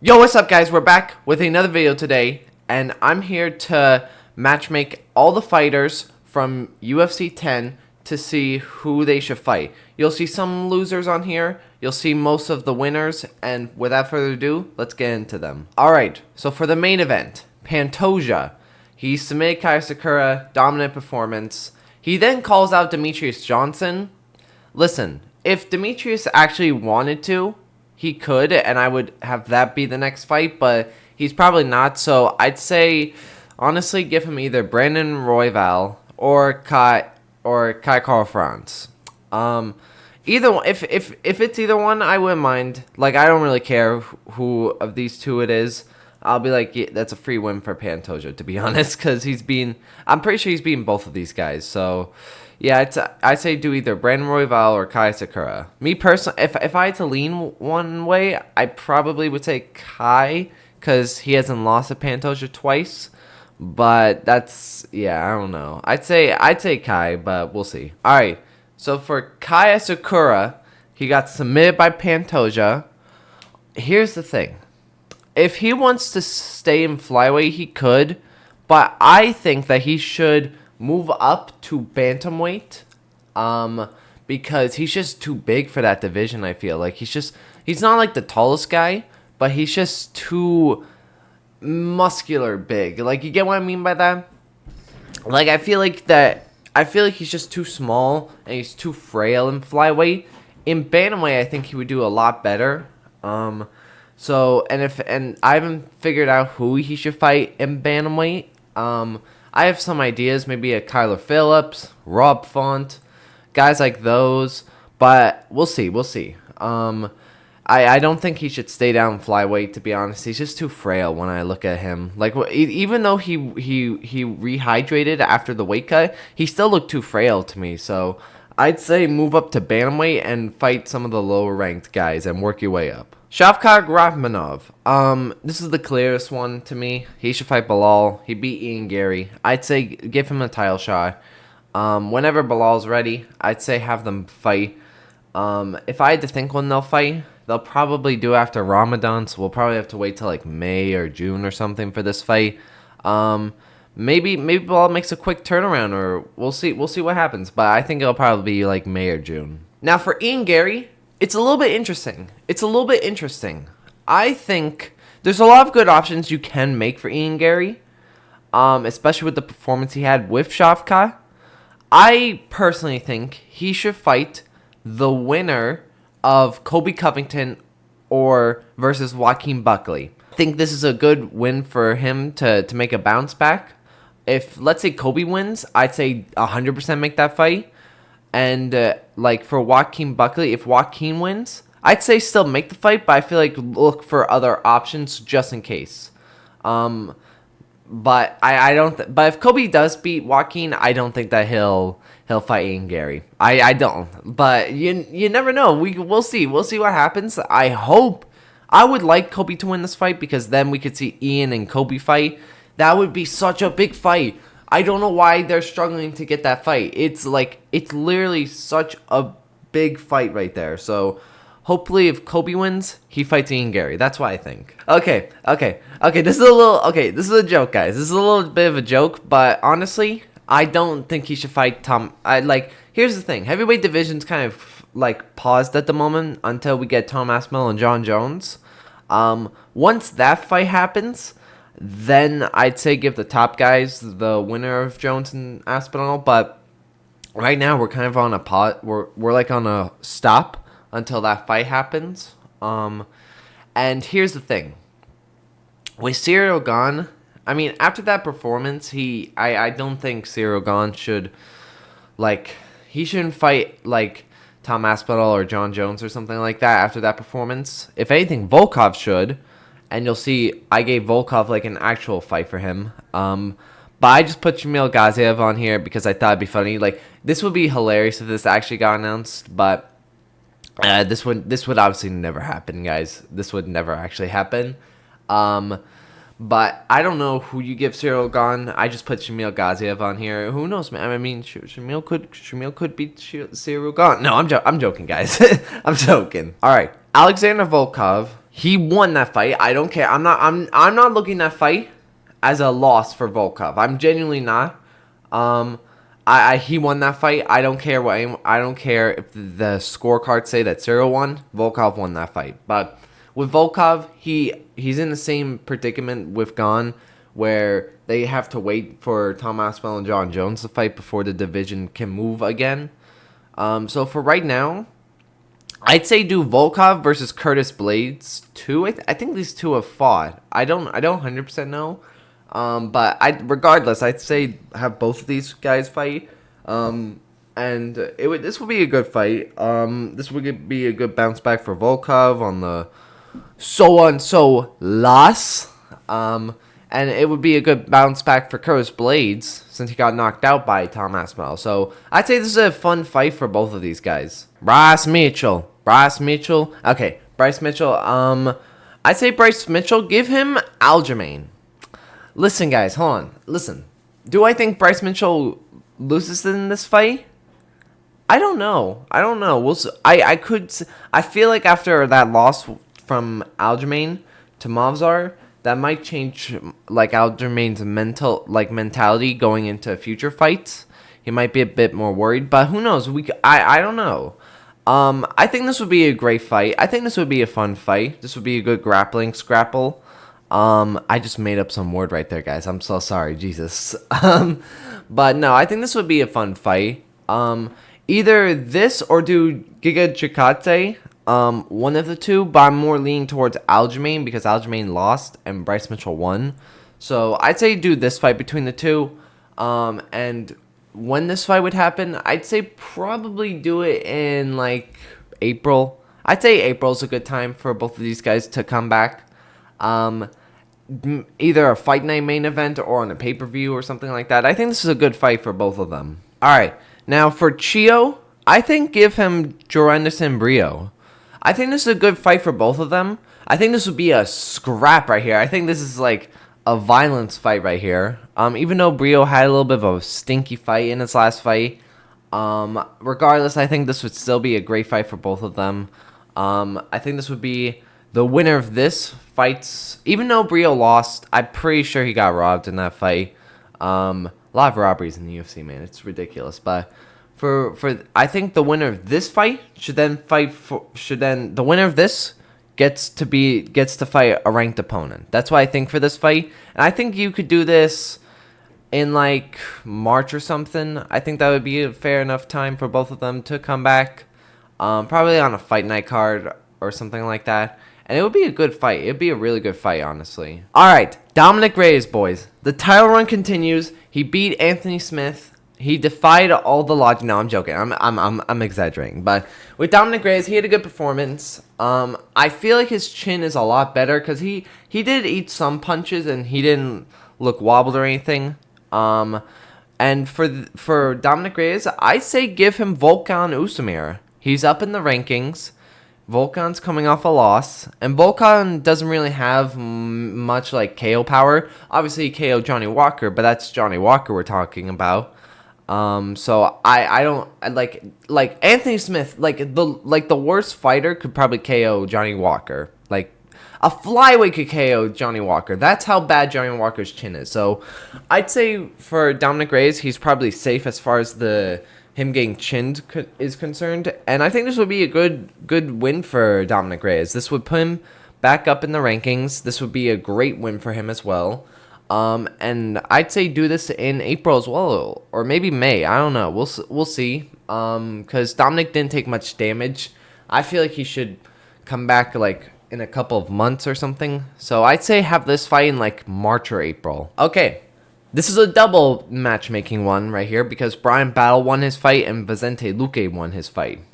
Yo, what's up guys? We're back with another video today, and I'm here to matchmake all the fighters from UFC 10 to see who they should fight. You'll see some losers on here, you'll see most of the winners, and without further ado, let's get into them. Alright, so for the main event, Pantoja. He submitted Kai Sakura, dominant performance. He then calls out Demetrius Johnson. Listen, if Demetrius actually wanted to, he could, and I would have that be the next fight, but he's probably not, so I'd say, honestly, give him either Brandon Royval or Kai Kara France. Either one, if it's either one, I wouldn't mind. Like, I don't really care who of these two it is. I'll be like, yeah, that's a free win for Pantoja, to be honest, because I'm pretty sure he's beaten both of these guys, so yeah, I'd say do either Brandon Royval or Kai Sakura. Me personally, if I had to lean one way, I probably would say Kai, because he hasn't lost to Pantoja twice. But that's, yeah, I don't know. I'd say Kai, but we'll see. All right, so for Kai Sakura, he got submitted by Pantoja. Here's the thing: if he wants to stay in flyweight, he could, but I think that he should move up to bantamweight, because he's just too big for that division. I feel like he's not like the tallest guy, but he's just too muscular big. Like, you get what I mean by that? Like, I feel like he's just too small and he's too frail in flyweight. In bantamweight, I think he would do a lot better. So and I haven't figured out who he should fight in bantamweight. I have some ideas, maybe a Kyler Phillips, Rob Font, guys like those, but we'll see. I don't think he should stay down flyweight, to be honest. He's just too frail when I look at him. Like, even though he rehydrated after the weight cut, he still looked too frail to me. So I'd say move up to bantamweight and fight some of the lower ranked guys and work your way up. Shavkat Rakhmonov. This is the clearest one to me. He should fight Bilal. He beat Ian Gary. I'd say give him a title shot. Whenever Bilal's ready, I'd say have them fight. If I had to think when they'll fight, they'll probably do after Ramadan, so we'll probably have to wait till like May or June or something for this fight. Maybe Bilal makes a quick turnaround, or we'll see what happens. But I think it'll probably be like May or June. Now for Ian Gary, it's a little bit interesting. I think there's a lot of good options you can make for Ian Gary, especially with the performance he had with Shavkat. I personally think he should fight the winner of Colby Covington or versus Joaquin Buckley. I think this is a good win for him to make a bounce back. If, let's say, Colby wins, I'd say 100% make that fight. And like for Joaquin Buckley, if Joaquin wins, I'd say still make the fight, but I feel like look for other options just in case. But I don't. But if Kobe does beat Joaquin, I don't think that he'll fight Ian Gary. I don't. But you never know. We'll see. We'll see what happens. I would like Kobe to win this fight, because then we could see Ian and Kobe fight. That would be such a big fight. I don't know why they're struggling to get that fight. It's literally such a big fight right there. So hopefully if Kobe wins, he fights Ian Gary. That's what I think. Okay. This is a joke, guys. This is a little bit of a joke, but honestly, I don't think he should fight Tom. Here's the thing. Heavyweight division's kind of like paused at the moment until we get Tom Aspinall and John Jones. Once that fight happens, then I'd say give the top guys the winner of Jones and Aspinall. But right now we're kind of on a pause. We're like on a stop until that fight happens. And here's the thing. With Ciryl gone, I mean, after that performance, I don't think Ciryl gone should, he shouldn't fight like Tom Aspinall or John Jones or something like that after that performance. If anything, Volkov should. And you'll see I gave Volkov like an actual fight for him. But I just put Shamil Gaziev on here because I thought it'd be funny. Like, this would be hilarious if this actually got announced, but this would obviously never happen, guys. This would never actually happen. But I don't know who you give Ciryl Gane. I just put Shamil Gaziev on here. Who knows, man? I mean, Shamil could beat Ciryl Gane. No, I'm joking, guys. I'm joking. All right, Alexander Volkov. he won that fight. I don't care. I'm not looking at that fight as a loss for Volkov. I'm genuinely not. He won that fight. I don't care I don't care if the scorecards say that Cyril won. Volkov won that fight. But with Volkov, he's in the same predicament with Gane, where they have to wait for Tom Aspinall and John Jones to fight before the division can move again. So for right now, I'd say do Volkov versus Curtis Blades 2. I think these two have fought. I don't 100% know. But regardless, I'd say have both of these guys fight. And this would be a good fight. This would be a good bounce back for Volkov on the so loss. And it would be a good bounce back for Curtis Blades since he got knocked out by Tom Aspinall. So I'd say this is a fun fight for both of these guys. Bryce Mitchell. Okay, Bryce Mitchell. I'd say Bryce Mitchell. Give him Aljamain. Listen, guys, hold on. Listen. Do I think Bryce Mitchell loses in this fight? I don't know. We'll see. I feel like after that loss from Aljamain to Movsar, that might change like Aljamain's mentality going into future fights. He might be a bit more worried, but who knows? I don't know. I think this would be a great fight. I think this would be a fun fight. This would be a good grappling scrapple. I just made up some word right there, guys. I'm so sorry, Jesus. But no, I think this would be a fun fight. Either this or do Giga Chikadze. One of the two, but I'm more leaning towards Aljamain because Aljamain lost and Bryce Mitchell won. So I'd say do this fight between the two. And when this fight would happen, I'd say probably do it in like April. I'd say April's a good time for both of these guys to come back. Either a fight night main event or on a pay-per-view or something like that. I think this is a good fight for both of them. Alright, now for Chio, I think give him Joranderson Brio. I think this is a good fight for both of them. I think this would be a scrap right here. I think this is like a violence fight right here. Even though Brio had a little bit of a stinky fight in his last fight, regardless, I think this would still be a great fight for both of them. I think this would be the winner of this fight. Even though Brio lost, I'm pretty sure he got robbed in that fight. A lot of robberies in the UFC, man. It's ridiculous, but I think the winner of this fight the winner of this gets to fight a ranked opponent. That's what I think for this fight. And I think you could do this in like March or something. I think that would be a fair enough time for both of them to come back. Probably on a fight night card or something like that. And it would be a good fight. It would be a really good fight, honestly. Alright, Dominic Reyes, boys. The title run continues. He beat Anthony Smith. He defied all the logic. No, I'm joking. I'm exaggerating. But with Dominic Reyes, he had a good performance. I feel like his chin is a lot better because he did eat some punches and he didn't look wobbled or anything. And for Dominic Reyes, I say give him Volkan Oezdemir. He's up in the rankings. Volkan's coming off a loss, and Volkan doesn't really have much like KO power. Obviously, he KO'd Johnny Walker, but that's Johnny Walker we're talking about. So I don't like Anthony Smith. Like the worst fighter could probably KO Johnny Walker. Like a flyweight could KO Johnny Walker. That's how bad Johnny Walker's chin is. So I'd say for Dominic Reyes, he's probably safe as far as him getting chinned is concerned. And I think this would be a good win for Dominic Reyes. This would put him back up in the rankings. This would be a great win for him as well. And I'd say do this in April as well, or maybe May. I don't know. We'll see. Because Dominic didn't take much damage. I feel like he should come back like in a couple of months or something. So I'd say have this fight in like March or April. Okay. This is a double matchmaking one right here because Brian Battle won his fight and Vicente Luque won his fight.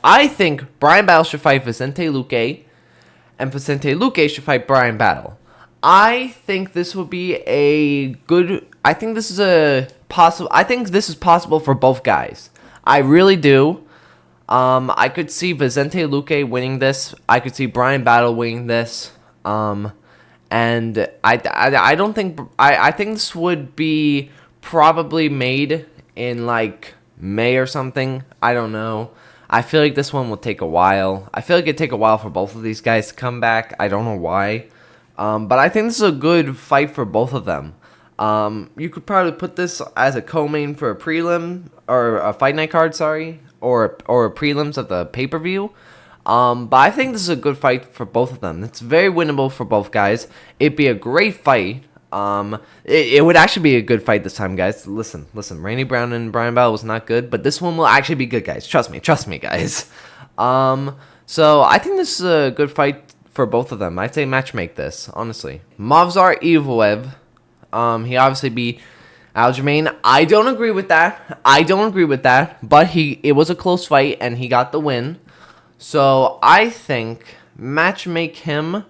I think Brian Battle should fight Vicente Luque and Vicente Luque should fight Brian Battle. I think this would be I think this is possible for both guys. I really do. I could see Vicente Luque winning this. I could see Brian Battle winning this. And I don't think I think this would be probably made in like May or something. I don't know. I feel like this one will take a while. I feel like it'd take a while for both of these guys to come back. I don't know why. But I think this is a good fight for both of them. You could probably put this as a co-main for a prelim, or a fight night card, sorry, or a prelims of the pay-per-view. But I think this is a good fight for both of them. It's very winnable for both guys. It'd be a great fight. It would actually be a good fight this time, guys. Listen. Randy Brown and Brian Bell was not good, but this one will actually be good, guys. Trust me, guys. So I think this is a good fight for both of them. I'd say matchmake this, honestly. Movsar Evloev. He obviously beat Aljamain. I don't agree with that. But it was a close fight, and he got the win. So I think matchmake him.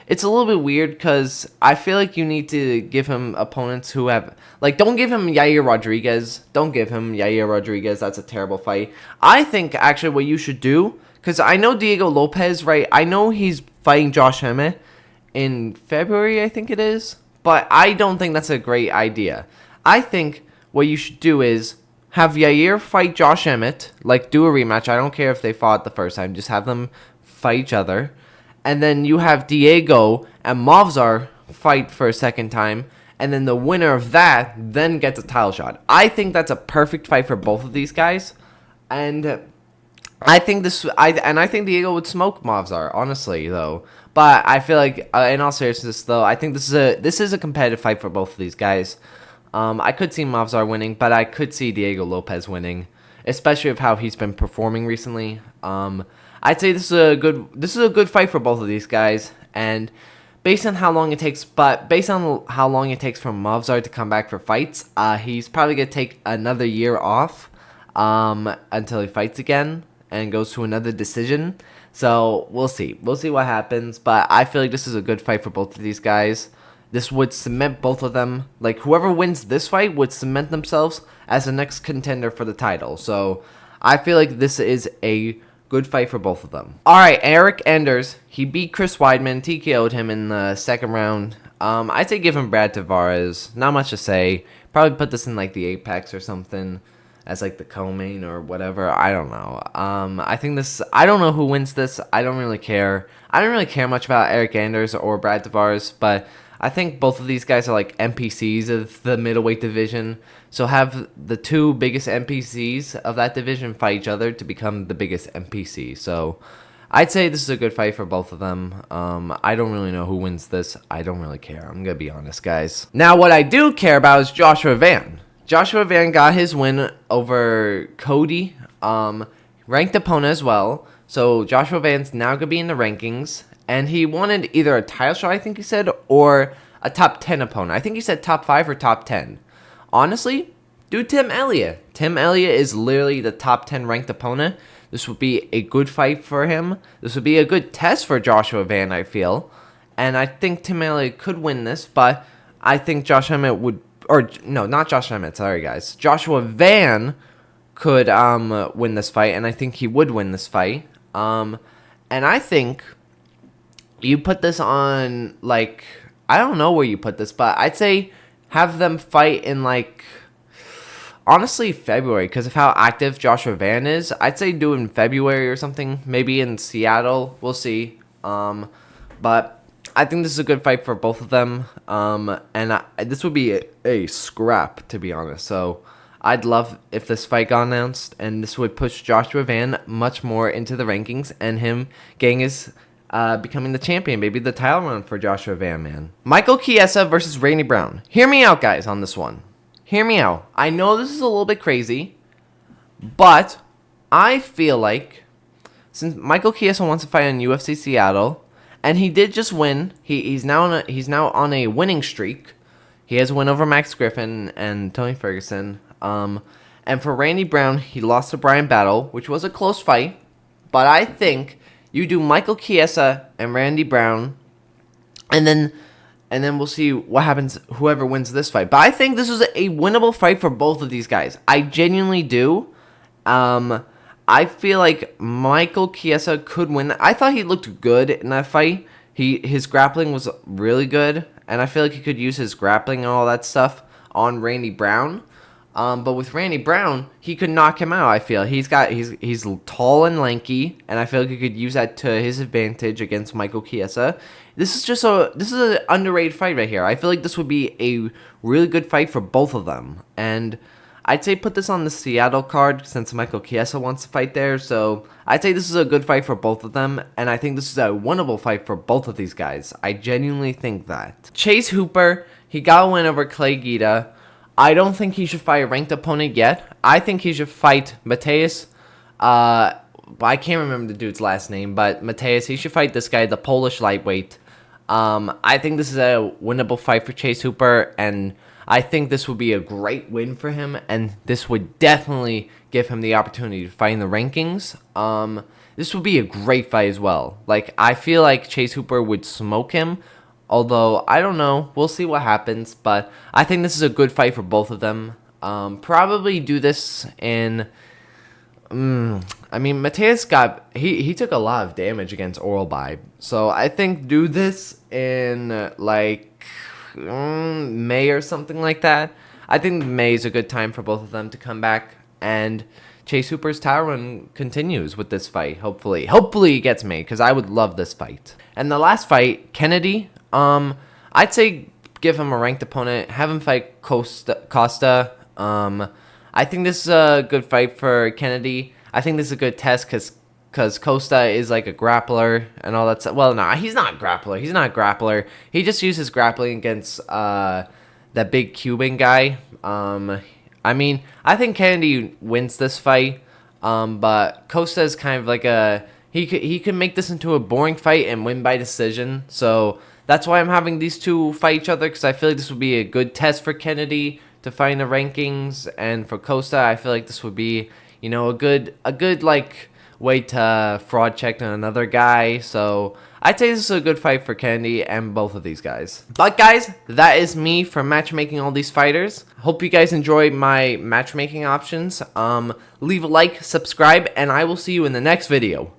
It's a little bit weird because I feel like you need to give him opponents who have... Like, don't give him Yair Rodriguez. That's a terrible fight. I think, actually, what you should do... Because I know Diego Lopez, right? I know he's fighting Josh Emmett in February, I think it is. But I don't think that's a great idea. I think what you should do is have Yair fight Josh Emmett. Like, do a rematch. I don't care if they fought the first time. Just have them fight each other. And then you have Diego and Movsar fight for a second time. And then the winner of that then gets a title shot. I think that's a perfect fight for both of these guys. And I think I think Diego would smoke Movsar, honestly, though. But I feel like, in all seriousness, though, I think this is a competitive fight for both of these guys. I could see Movsar winning, but I could see Diego Lopez winning, especially with how he's been performing recently. I'd say this is a good fight for both of these guys, and based on how long it takes for Movsar to come back for fights, he's probably gonna take another year off until he fights again and goes to another decision. So we'll see what happens, but I feel like this is a good fight for both of these guys. This would cement both of them. Like, whoever wins this fight would cement themselves as the next contender for the title. So I feel like this is a good fight for both of them. Alright, Eric Enders. He beat Chris Weidman. TKO'd him in the second round. I'd say give him Brad Tavares. Not much to say. Probably put this in, like, the Apex or something as, like, the co-main or whatever. I don't know. I don't know who wins this. I don't really care. I don't really care much about Eric Anders or Brad Tavares, but I think both of these guys are, like, NPCs of the middleweight division. So have the two biggest NPCs of that division fight each other to become the biggest NPC. So I'd say this is a good fight for both of them. I don't really know who wins this. I don't really care. I'm going to be honest, guys. Now, what I do care about is Joshua Van. Joshua Van got his win over Cody, ranked opponent as well. So Joshua Van's now going to be in the rankings. And he wanted either a title shot, I think he said, or a top 10 opponent. I think he said top 5 or top 10. Honestly, do Tim Elliott. Tim Elliott is literally the top 10 ranked opponent. This would be a good fight for him. This would be a good test for Joshua Van, I feel. And I think Tim Elliott could win this, but I think Josh Emmett would... Or, no, not Josh Emmett. Sorry, guys. Joshua Van could win this fight, and I think he would win this fight. And I think... You put this on, like, I don't know where you put this, but I'd say have them fight in, like, honestly, February, because of how active Joshua Van is. I'd say do it in February or something, maybe in Seattle. We'll see. But I think this is a good fight for both of them, and this would be a scrap, to be honest. So I'd love if this fight got announced, and this would push Joshua Van much more into the rankings, and him getting his... becoming the champion, maybe the title run for Joshua Van, man. Michael Chiesa versus Randy Brown. Hear me out, guys, on this one. Hear me out. I know this is a little bit crazy, but I feel like since Michael Chiesa wants to fight in UFC Seattle, and he did just win, he's now on a winning streak. He has a win over Max Griffin and Tony Ferguson. And for Randy Brown, he lost to Brian Battle, which was a close fight, but I think you do Michael Chiesa and Randy Brown, and then we'll see what happens, whoever wins this fight. But I think this is a winnable fight for both of these guys. I genuinely do. I feel like Michael Chiesa could win. I thought he looked good in that fight. His grappling was really good, and I feel like he could use his grappling and all that stuff on Randy Brown. But with Randy Brown, he could knock him out. I feel he's tall and lanky, and I feel like he could use that to his advantage against Michael Chiesa. This is an underrated fight right here. I feel like this would be a really good fight for both of them, and I'd say put this on the Seattle card since Michael Chiesa wants to fight there. So I'd say this is a good fight for both of them, and I think this is a winnable fight for both of these guys. I genuinely think that. Chase Hooper, he got a win over Clay Guida. I don't think he should fight a ranked opponent yet. I think he should fight Mateus. I can't remember the dude's last name, but Mateus, he should fight this guy, the Polish lightweight. I think this is a winnable fight for Chase Hooper, and I think this would be a great win for him, and this would definitely give him the opportunity to fight in the rankings. This would be a great fight as well. Like, I feel like Chase Hooper would smoke him, although, I don't know. We'll see what happens. But I think this is a good fight for both of them. Probably do this in... I mean, Mateus he took a lot of damage against Oralby. So I think do this in, like, May or something like that. I think May is a good time for both of them to come back. And Chase Hooper's title run continues with this fight, hopefully. Hopefully he gets May, because I would love this fight. And the last fight, Kennedy... I'd say give him a ranked opponent, have him fight Costa. I think this is a good fight for Kennedy. I think this is a good test because Costa is like a grappler and all that stuff. Well, no, he's not a grappler. He's not a grappler. He just uses grappling against that big Cuban guy. I mean, I think Kennedy wins this fight, but Costa is kind of like he could make this into a boring fight and win by decision. So that's why I'm having these two fight each other, because I feel like this would be a good test for Kennedy to fight in the rankings, and for Costa, I feel like this would be, you know, a good like way to fraud check on another guy. So I'd say this is a good fight for Kennedy and both of these guys. But guys, that is me for matchmaking all these fighters. Hope you guys enjoy my matchmaking options. Leave a like, subscribe, and I will see you in the next video.